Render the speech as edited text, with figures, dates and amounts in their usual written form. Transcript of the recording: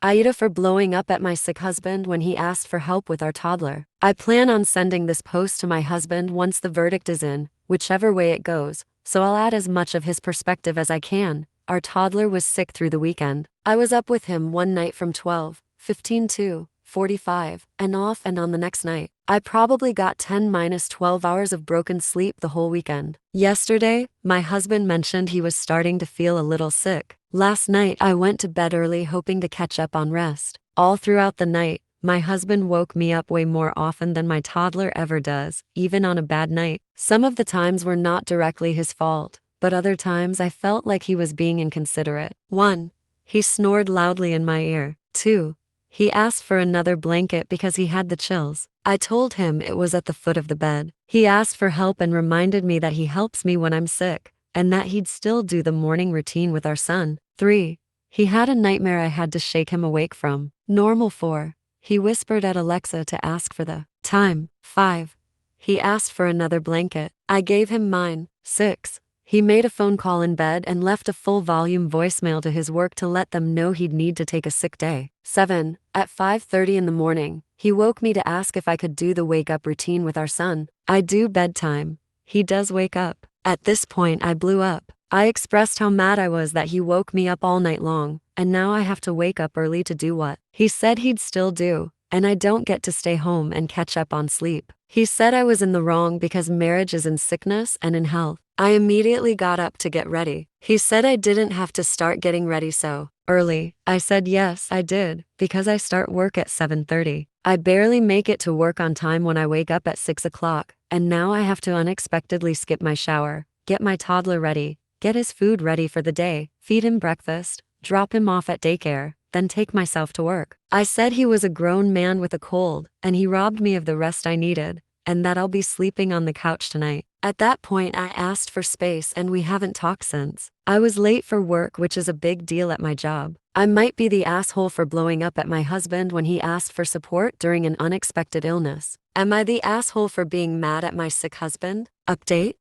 AITA for blowing up at my sick husband when he asked for help with our toddler. I plan on sending this post to my husband once the verdict is in, whichever way it goes, so I'll add as much of his perspective as I can. Our toddler was sick through the weekend. I was up with him one night from 12:15 to 45, and off and on the next night. I probably got 10-12 hours of broken sleep the whole weekend. Yesterday, my husband mentioned he was starting to feel a little sick. Last night I went to bed early hoping to catch up on rest. All throughout the night, my husband woke me up way more often than my toddler ever does, even on a bad night. Some of the times were not directly his fault, but other times I felt like he was being inconsiderate. 1. He snored loudly in my ear. 2. He asked for another blanket because he had the chills. I told him it was at the foot of the bed. He asked for help and reminded me that he helps me when I'm sick, and that he'd still do the morning routine with our son. 3. He had a nightmare I had to shake him awake from. Normal. 4. He whispered at Alexa to ask for the time. 5. He asked for another blanket. I gave him mine. 6. He made a phone call in bed and left a full volume voicemail to his work to let them know he'd need to take a sick day. 7. At 5:30 in the morning, he woke me to ask if I could do the wake-up routine with our son. I do bedtime. He does wake up. At this point I blew up. I expressed how mad I was that he woke me up all night long, and now I have to wake up early to do what he said he'd still do, and I don't get to stay home and catch up on sleep. He said I was in the wrong because marriage is in sickness and in health. I immediately got up to get ready. He said I didn't have to start getting ready so early. I said yes, I did, because I start work at 7:30. I barely make it to work on time when I wake up at 6 o'clock, and now I have to unexpectedly skip my shower, get my toddler ready, get his food ready for the day, feed him breakfast, drop him off at daycare, then take myself to work. I said he was a grown man with a cold, and he robbed me of the rest I needed, and that I'll be sleeping on the couch tonight. At that point I asked for space and we haven't talked since. I was late for work, which is a big deal at my job. I might be the asshole for blowing up at my husband when he asked for support during an unexpected illness. Am I the asshole for being mad at my sick husband? Update: